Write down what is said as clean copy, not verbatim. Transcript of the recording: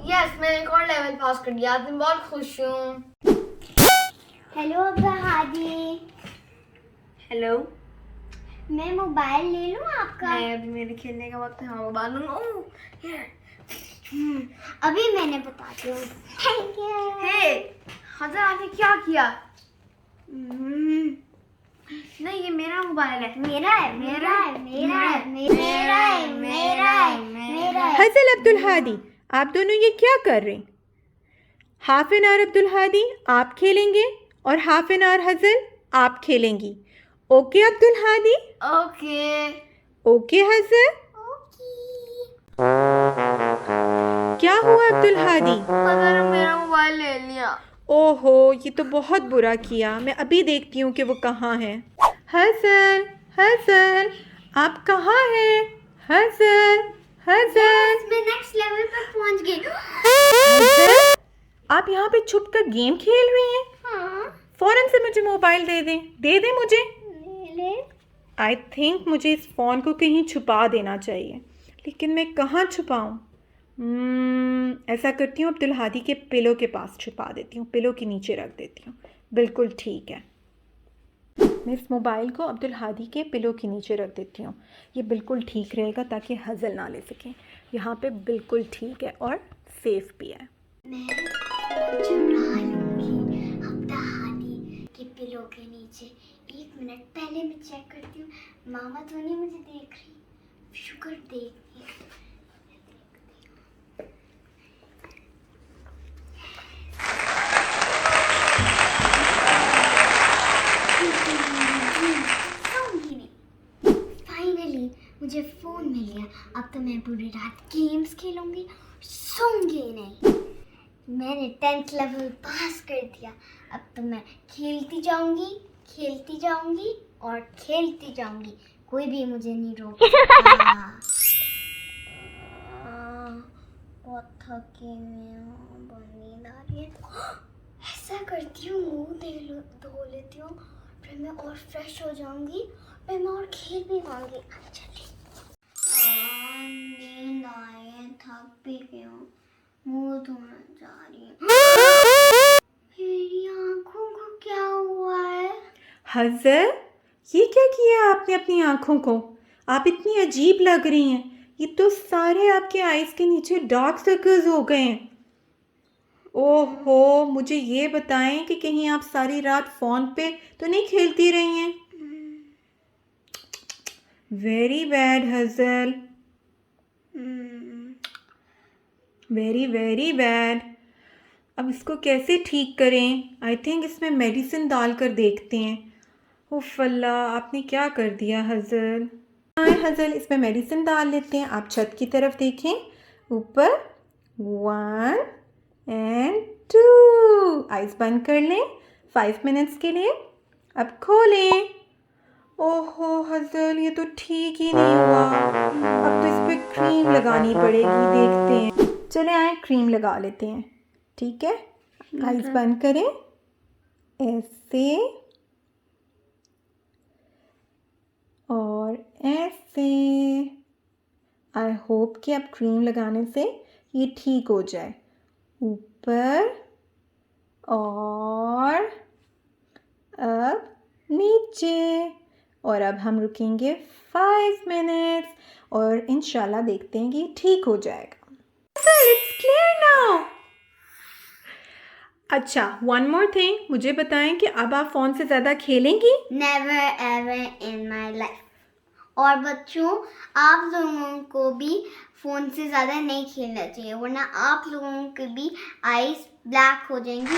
Yes, मैंने एक और लेवल पास कर दिया। आज मैं बहुत खुश हूँ। हेलो अब्बा हादी। हेलो, मैं मोबाइल ले लूँ आपका? नहीं, अभी मेरे खेलने का वक्त है। हाँ, मोबाइल लूँ। अभी मैंने बताती हूँ। Thank you. हे हज़र, आपने क्या किया? नहीं, ये मेरा मोबाइल है। मेरा है, मेरा है, मेरा है, मेरा है, मेरा है, मेरा है। हसल अब्दुल हादी, आप दोनों ये क्या कर रहे हैं? Half an hour Abdul Hadi आप खेलेंगे और हाफ एन आवर हसल आप खेलेंगी। Okay Abdul Hadi? Okay. Okay Hazel? क्या हुआ अब्दुल हादी? हज़र, मेरा मोबाइल ले लिया। ओहो, ये तो बहुत बुरा किया। मैं अभी देखती हूँ कि वो कहाँ है। हसल, हसल, आप कहाँ हैं? हसल, हसल, मैं नेक्स्ट लेवल पर पहुंच गई। हसल, आप यहाँ पे छुप कर गेम खेल रही हैं? हाँ, फौरन से मुझे मोबाइल दे दें, दे दें मुझे। ले। आई थिंक मुझे इस फ़ोन को कहीं छुपा देना चाहिए, लेकिन मैं कहाँ छुपाऊँ? ऐसा करती हूँ, अब्दुल हादी के पिलो के पास छुपा देती हूँ, पिलो के नीचे रख देती हूँ। बिल्कुल ठीक है, मैं इस मोबाइल को अब्दुल हादी के पिलो के नीचे रख देती हूँ। ये बिल्कुल ठीक रहेगा ताकि हज़ल ना ले सकें। यहाँ पे बिल्कुल ठीक है और सेफ़ भी है। मैं चुरा लूंगी अब्बा हादी के पिलो के नीचे। 1 मिनट पहले मैं चेक करती हूँ, मामा तो नहीं मुझे देख रही। शुक्र देखती है। फाइनली मुझे फोन मिल गया। अब तो मैं पूरी रात गेम्स खेलूंगी, सोऊंगी नहीं। मैंने 10th लेवल पास कर दिया। अब तो मैं खेलती जाऊंगी और खेलती जाऊंगी। कोई भी मुझे नहीं रोक सकता। बहुत थकी हूँ, नींद आ रही है। ऐसा करती हूँ, मुंह धो लेती हूँ, फिर मैं और फ्रेश हो जाऊंगी, फिर मैं और खेल भी पाऊंगी। नींद आई है, थक भी गई हूँ, मुंह धोना जा रही हूँ। मेरी आँखों को क्या हुआ है? हज़र, ये क्या किया आपने अपनी आँखों को? आप इतनी अजीब लग रही हैं। ये तो सारे आपके आइज़ के नीचे डार्क सर्कल्स हो गए हैं। ओहो, मुझे ये बताएं कि कहीं आप सारी रात फ़ोन पे तो नहीं खेलती रही हैं? Very bad Hazel, very very bad. अब इसको कैसे ठीक करें? आई थिंक इसमें मेडिसिन डाल कर देखते हैं। उफ़ अल्लाह, आपने क्या कर दिया हज़ल? हाँ हज़ल, इसमें मेडिसिन डाल लेते हैं। आप छत की तरफ देखें, ऊपर 1 and 2। आइज़ बंद कर लें 5 मिनट्स के लिए। अब खोलें। ओहो हज़ल, ये तो ठीक ही नहीं हुआ। अब तो इस पर क्रीम लगानी पड़ेगी, देखते हैं। चले आए, क्रीम लगा लेते हैं। ठीक है, आइज़ बंद करें, ऐसे और ऐसे। आई होप कि अब क्रीम लगाने से ये ठीक हो जाए। ऊपर और अब नीचे। और अब हम रुकेंगे 5 मिनट्स और इंशाल्लाह देखते हैं कि ठीक हो जाएगा। It's clear now. अच्छा, वन मोर थिंग, मुझे बताएं कि अब आप फ़ोन से ज़्यादा खेलेंगी? Never ever in my life। और बच्चों, आप लोगों को भी फोन से ज्यादा नहीं खेलना चाहिए, वरना आप लोगों की भी आईज ब्लैक हो जाएंगी।